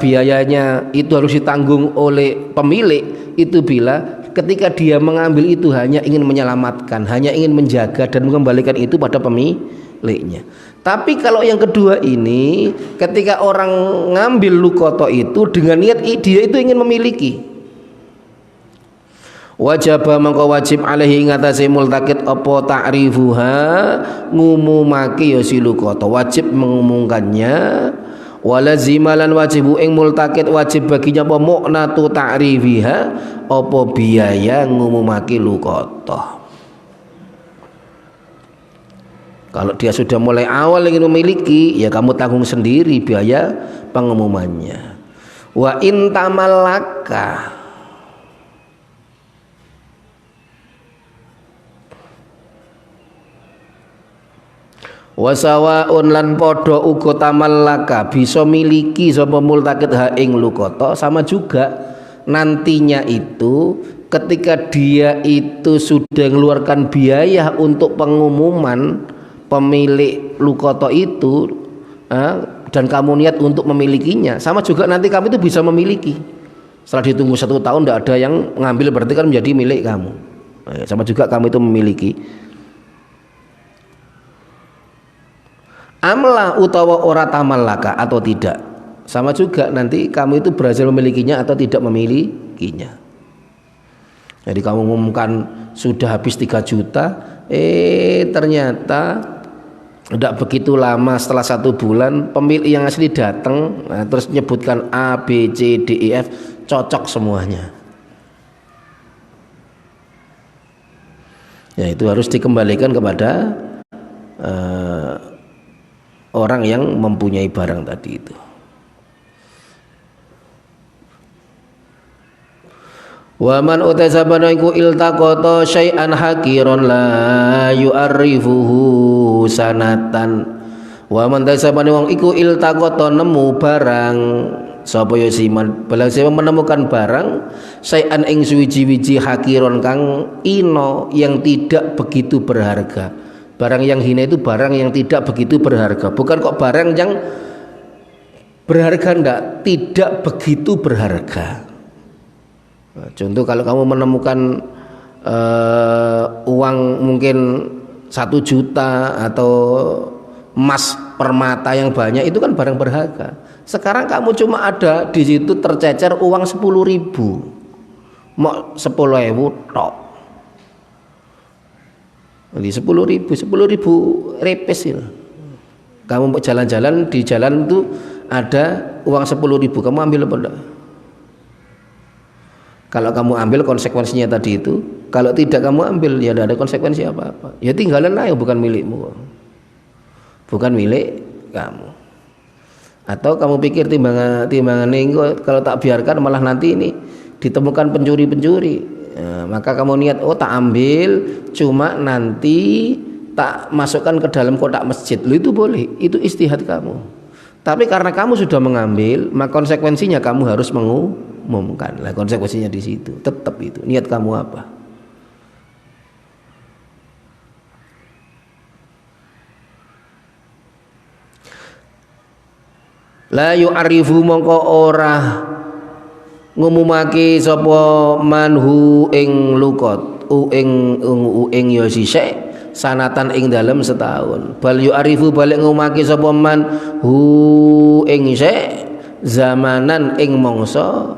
biayanya itu harus ditanggung oleh pemilik itu bila ketika dia mengambil itu hanya ingin menyelamatkan, hanya ingin menjaga dan mengembalikan itu pada pemiliknya. Tapi kalau yang kedua ini, ketika orang ngambil lukoto itu dengan niat dia itu ingin memiliki, wajib mengko wajib alaihi ngatasi multakid apa ta'rifuha, ngumumake ya si lukoto, wajib mengumumkannya. Walazimalan wajibu ing multakid wajib baginya apa mu'natu ta'rifiha, apa biaya ngumumake lukoto. Kalau dia sudah mulai awal ingin memiliki, ya kamu tanggung sendiri biaya pengumumannya. Wa in tamallaka, wasawaun lan podo uga tamallaka bisa miliki sapa multakid ha ing lukoto, sama juga nantinya itu ketika dia itu sudah mengeluarkan biaya untuk pengumuman pemilik lukoto itu dan kamu niat untuk memilikinya, sama juga nanti kamu itu bisa memiliki. Setelah ditunggu 1 tahun tidak ada yang ngambil, berarti kan menjadi milik kamu. Sama juga kamu itu memiliki. Amlah utawa ora tamallaka atau tidak, sama juga nanti kamu itu berhasil memilikinya atau tidak memilikinya. Jadi kamu umumkan sudah habis 3 juta, ternyata tidak begitu lama, setelah 1 bulan pemilik yang asli datang, terus menyebutkan A, B, C, D, E, F, cocok semuanya. Ya itu harus dikembalikan kepada orang yang mempunyai barang tadi itu. Wa man utasabana iku iltaqata syai'an hakiron la yu'arrifuhu sanatan. Wa man tasabana wong iku iltaqata nemu barang, sapa ya siman balase menemukan barang syai'an ing suwiji-wiji hakiron kang ino yang tidak begitu berharga. Barang yang hina itu barang yang tidak begitu berharga, bukan kok barang yang berharga, tidak begitu berharga. Contoh kalau kamu menemukan uang mungkin 1 juta atau emas permata yang banyak, itu kan barang berharga. Sekarang kamu cuma ada di situ tercecer uang 10.000, mau 10.000 tok. Jadi 10.000 repes ya. Kamu mau jalan-jalan, di jalan itu ada uang 10.000, kamu ambil apa enggak? Kalau kamu ambil konsekuensinya tadi itu, kalau tidak kamu ambil ya tidak ada konsekuensi apa-apa. Ya tinggalan aja, bukan milikmu, bukan milik kamu. Atau kamu pikir timbangan ini kalau tak biarkan malah nanti ini ditemukan pencuri-pencuri, maka kamu niat tak ambil, cuma nanti tak masukkan ke dalam kotak masjid, itu boleh, itu istihad kamu. Tapi karena kamu sudah mengambil, maka konsekuensinya kamu harus mengumumkan. Lah konsekuensinya di situ, tetap itu niat kamu apa. La yu'arifu mongko ora ngumumake sapa manhu ing lukot ing ya sisik sanatan ing dalem setahun. Bal yu'arifu balik ngumumake sapa man hu ing sik zamanan ing mangsa,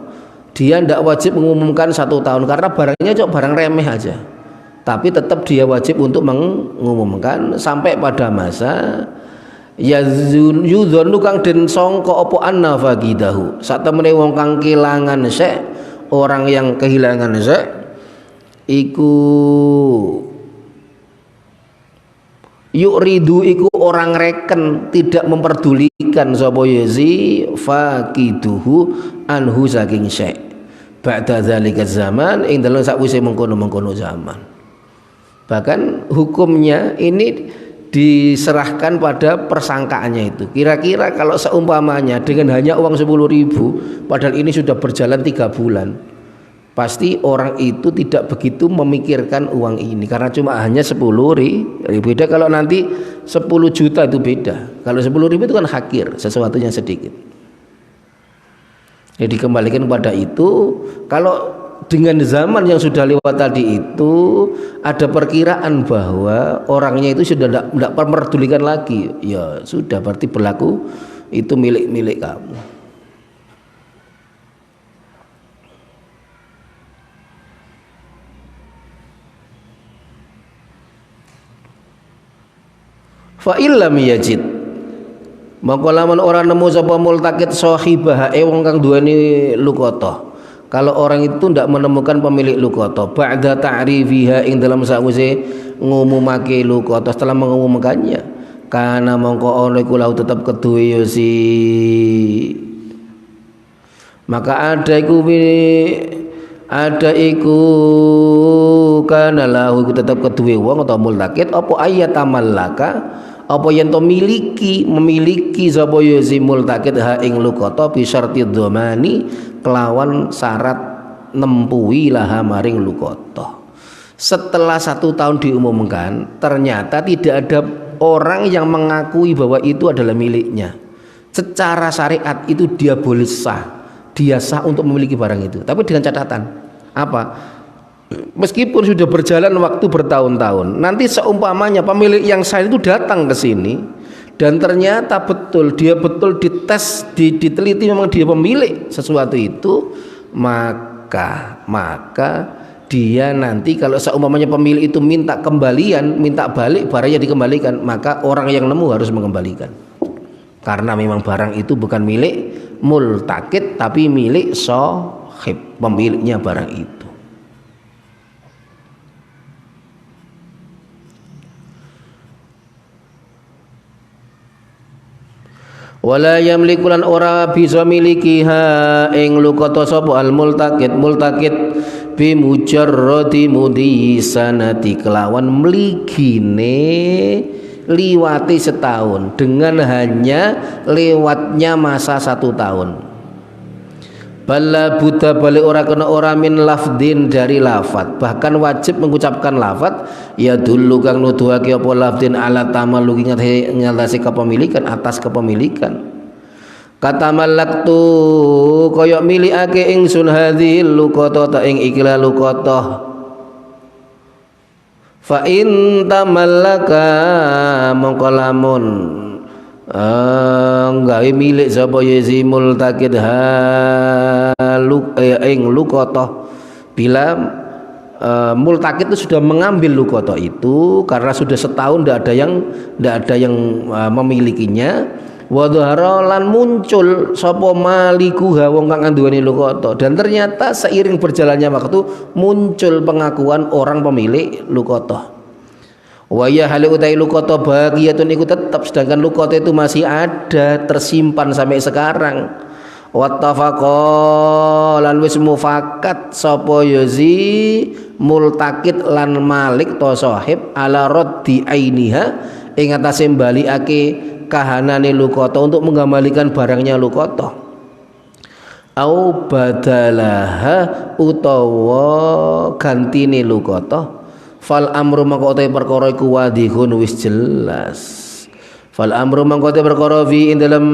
dia ndak wajib mengumumkan 1 tahun karena barangnya cok barang remeh aja, tapi tetap dia wajib untuk mengumumkan sampai pada masa yuzonu kang den sangka apa anna faqidahu, satemene wong kang kelangan sek, orang yang kehilangan sek iku yuridu iku orang reken, tidak memperdulikan sapa yazi faqiduhu anhu saking sek ba'da zalika zaman ing dalem sakwise mengkono-mengkono zaman. Bahkan hukumnya ini diserahkan pada persangkaannya itu. Kira-kira kalau seumpamanya dengan hanya uang 10.000, padahal ini sudah berjalan 3 bulan, pasti orang itu tidak begitu memikirkan uang ini karena cuma hanya 10.000. Beda kalau nanti 10 juta itu beda. Kalau 10.000 itu kan hakir, sesuatunya sedikit. Jadi dikembalikan pada itu. Kalau dengan zaman yang sudah lewat tadi itu ada perkiraan bahwa orangnya itu sudah tidak memperdulikan lagi, ya sudah berarti berlaku itu milik kamu. Fa illam yajid, mongko lamun ora nemu sapa multakid sahibah wong kang duweni lukoto. Kalau orang itu tidak menemukan pemilik lukoto ba'da ta'rifiha ing dalam sawise ngumumake lukoto, setelah mengumumkannya kana mongko ono iku lahu tetep keduwe ya si, maka ada iku kana lahu iku tetep keduwe wong atau multakid apa ayatamallaka, apa yen to memiliki sapa ya si multakid ha ing lukoto bi syarti dhamani kelawan syarat nempuhi laha maring lukoto. Setelah 1 tahun diumumkan, ternyata tidak ada orang yang mengakui bahwa itu adalah miliknya. Secara syariat itu dia boleh sah, dia sah untuk memiliki barang itu. Tapi dengan catatan apa? Meskipun sudah berjalan waktu bertahun-tahun, nanti seumpamanya pemilik yang sah itu datang ke sini dan ternyata betul dites, diteliti memang dia pemilik sesuatu itu, maka dia nanti kalau seumpamanya pemilik itu minta kembalian, minta balik barangnya dikembalikan, maka orang yang nemu harus mengembalikan, karena memang barang itu bukan milik multakid tapi milik sahib, pemiliknya barang itu. Wala yamliku lan ora bisa milikiha ing lukoto sapa al multakid bi mujarradi mudi sanati, kelawan mligine liwati setahun, dengan hanya lewatnya masa 1 tahun. Bala buta balik ora kena ora min lafdin dari lafat, bahkan wajib mengucapkan lafat ya dulu kang nuduhake apa lafdin ala tamalluki ngatasi kepemilikan, atas kepemilikan. Kata malaktu koyok milikake ingsun hadhil luqata ta ing ikla luqata, fa in tamallaka mongko lamun gawe milik sapa yazimul takid ing lukotoh, bila multakid itu sudah mengambil lukotoh itu karena sudah setahun tidak ada yang memilikinya, wa dhahara lan muncul sapa malikuha wong kang nduweni lukotoh, dan ternyata seiring berjalannya waktu muncul pengakuan orang pemilik lukotoh. Wa ya hal utai lukoto bagiyatun iku tetap, sedangkan lukoto itu masih ada tersimpan sampai sekarang. Wattafaqa lan wis mufakat sapa yazi multakid lan malik to sahib ala raddi ainiha ing atase balikake kahanane lukoto untuk mengembalikan barangnya lukoto. Au badalaha utawa gantine lukoto. Fal amru mangkote perkara iku wadihun wis jelas. Fal amru mangkote perkara fi ing dalem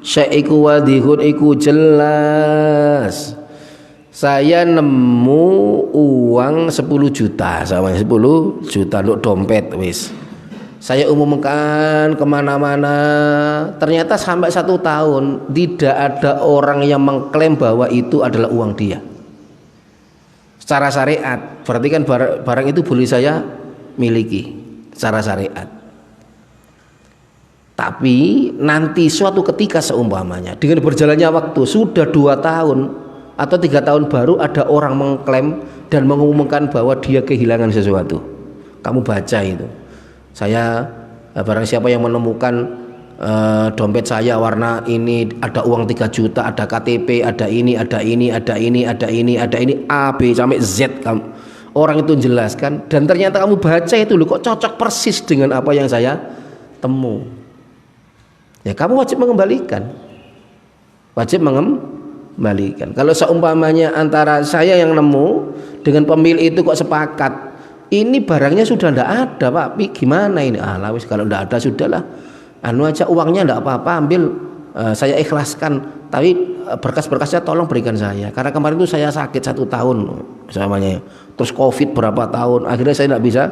syai'iku wadihun iku jelas. Saya nemu uang 10 juta, sama 10 juta untuk dompet wis. Saya umumkan kemana-mana, ternyata sampai 1 tahun tidak ada orang yang mengklaim bahwa itu adalah uang dia. Secara syariat berarti kan barang itu boleh saya miliki secara syariat. Tapi nanti suatu ketika seumpamanya dengan berjalannya waktu sudah 2 tahun atau 3 tahun baru ada orang mengklaim dan mengumumkan bahwa dia kehilangan sesuatu. Kamu baca itu. Saya barang siapa yang menemukan dompet saya warna ini, ada uang 3 juta, ada KTP, ada ini A, B sampai Z, orang itu menjelaskan dan ternyata kamu baca itu loh kok cocok persis dengan apa yang saya temu, ya kamu wajib mengembalikan. Kalau seumpamanya antara saya yang nemu dengan pemilik itu kok sepakat ini barangnya sudah tidak ada Pak, gimana ini? Wis kalau tidak ada sudahlah, anu aja uangnya enggak apa-apa, ambil saya ikhlaskan, tapi berkas-berkasnya tolong berikan saya, karena kemarin itu saya sakit 1 tahun samanya, terus covid berapa tahun, akhirnya saya tidak bisa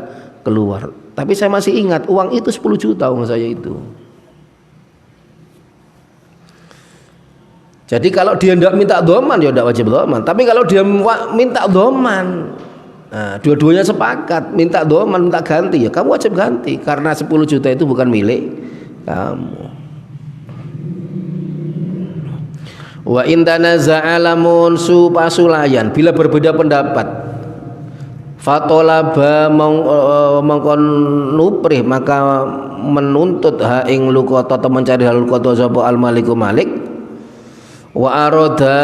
keluar, tapi saya masih ingat uang itu 10 juta uang saya itu. Jadi kalau dia tidak minta doman ya tidak wajib doman, tapi kalau dia minta doman, nah, dua-duanya sepakat minta doman, minta ganti, ya kamu wajib ganti, karena 10 juta itu bukan milik kamu. Wa in tanaza'a lamun supasulayan, bila berbeda pendapat, fatolaba mongkon nuprih, maka menuntut ha ing luqata atau mencari hal luqata sapa al maliku malik, wa aroda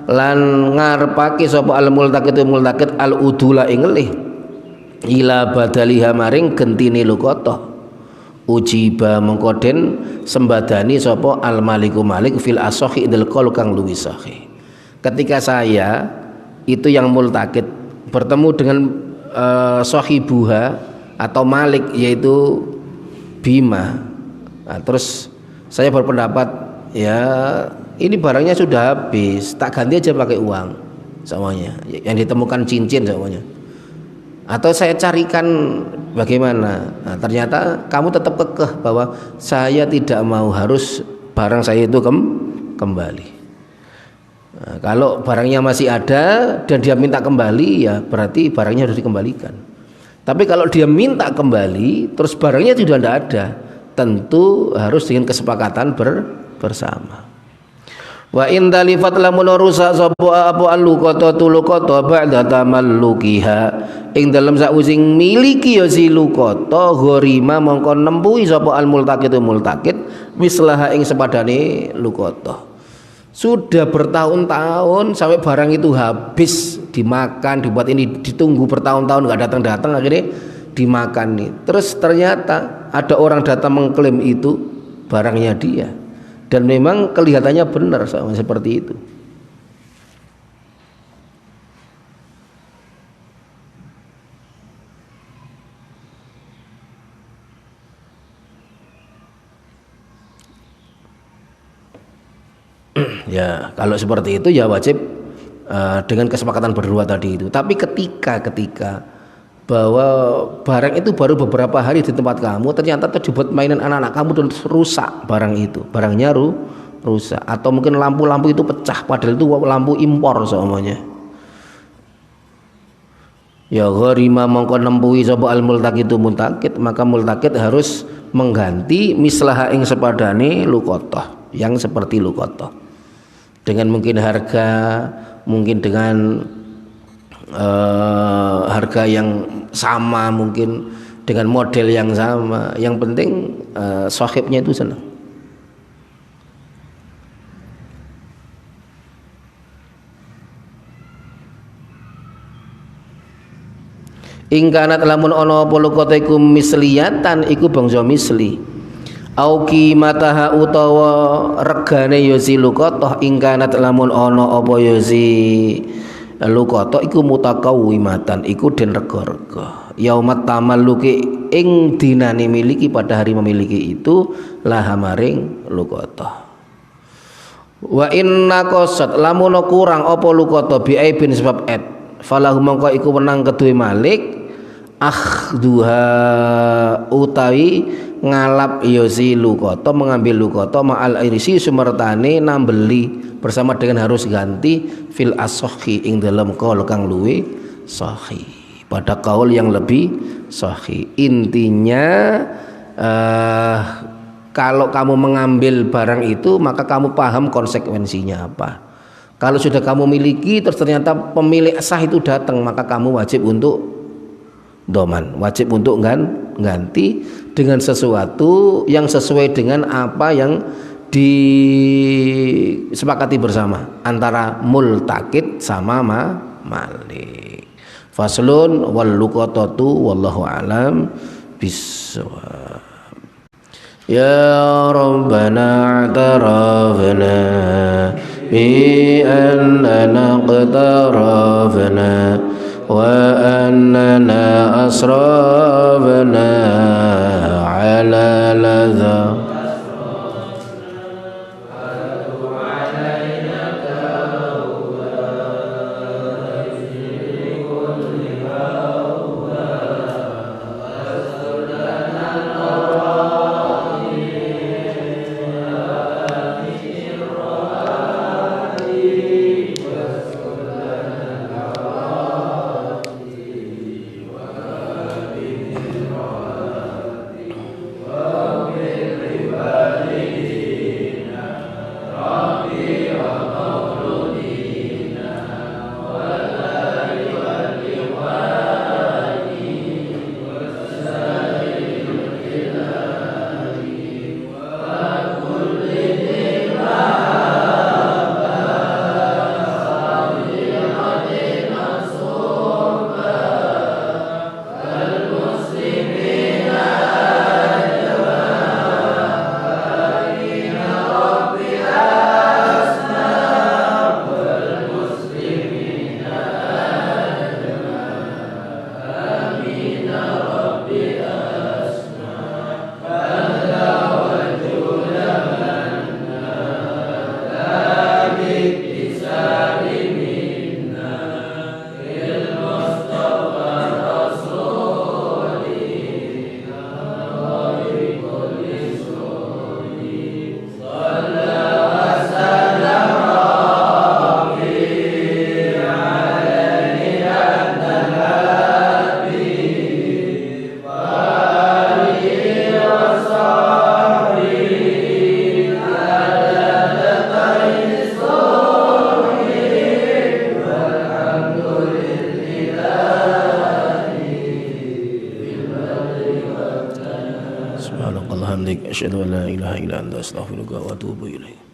lan ngarepake sapa al multaqid al udula ing ngelih ila badaliha maring gentine luqata, ujiba mengkoden sembadani sapa al maliku malik fil asohi indal qaul kang luwih sahih. Ketika saya itu yang multaqid bertemu dengan sahibuha atau malik yaitu Bima, nah, terus saya berpendapat ya ini barangnya sudah habis, tak ganti aja pakai uang semuanya, yang ditemukan cincin semuanya, atau saya carikan bagaimana. Nah, ternyata kamu tetap kekeh bahwa saya tidak mau, harus barang saya itu kembali. Nah, kalau barangnya masih ada dan dia minta kembali, ya berarti barangnya harus dikembalikan. Tapi kalau dia minta kembali terus barangnya sudah tidak ada, tentu harus dengan kesepakatan bersama. Wa in talifat lamun rusak sapa apa luqata tuluqata ba'da tamallukiha, ing dalem sausing miliki ya si luqata gharima mongko nempuhi sapa al multaqid mislaha ing sepadane luqata. Sudah bertahun-tahun sampai barang itu habis, dimakan, dibuat ini, ditunggu bertahun-tahun nggak datang-datang, akhirnya dimakan nih. Terus ternyata ada orang datang mengklaim itu barangnya dia, dan memang kelihatannya benar sama seperti itu. Ya kalau seperti itu ya wajib dengan kesepakatan berdua tadi itu. Tapi ketika bahwa barang itu baru beberapa hari di tempat kamu, ternyata dibuat mainan anak-anak kamu dan rusak barang itu, barangnya rusak, atau mungkin lampu-lampu itu pecah padahal itu lampu impor semuanya, ya gharima mongko nempuhi sapa al multaqid maka multaqid harus mengganti mislaha ing sepadane luqatah, yang seperti luqatah, dengan mungkin harga, mungkin dengan harga yang sama, mungkin dengan model yang sama, yang penting sahibnya itu senang. Ingkanat lamun ono apa luqata iku misliyatan, iku bangsa misli, au qimataha utawa regane ya si luqatah, ingkanat lamun ono apa ya si luqatah iku mutakawimatan, iku den rega-rega yaumat tamalluki ing dinane miliki, pada hari memiliki itu laha maring luqatah. Wa inna qasat lamun kurang apa luqatah bi aibin sebab ed, falahu mangko iku menang kedue malik akhduha utawi ngalap yosi luqatah, mengambil luqatah ma'al irisi sumertane nambeli bersama dengan harus ganti fil as-sahih ing dalam qaul kang luwe sahih, pada qaul yang lebih sahih. Intinya kalau kamu mengambil barang itu maka kamu paham konsekuensinya apa. Kalau sudah kamu miliki terus ternyata pemilik sah itu datang, maka kamu wajib untuk doman, wajib untuk ganti dengan sesuatu yang sesuai dengan apa yang disepakati bersama antara multaqid sama malik. Faslun wal luqatatu wallahu alam bissawab. Ya Rabbana a'tarafna bi annana qtarafna wa annana asrafna ala ladha asyhadu an la ilaha illa anta astaghfiruka wa atubu ilaik.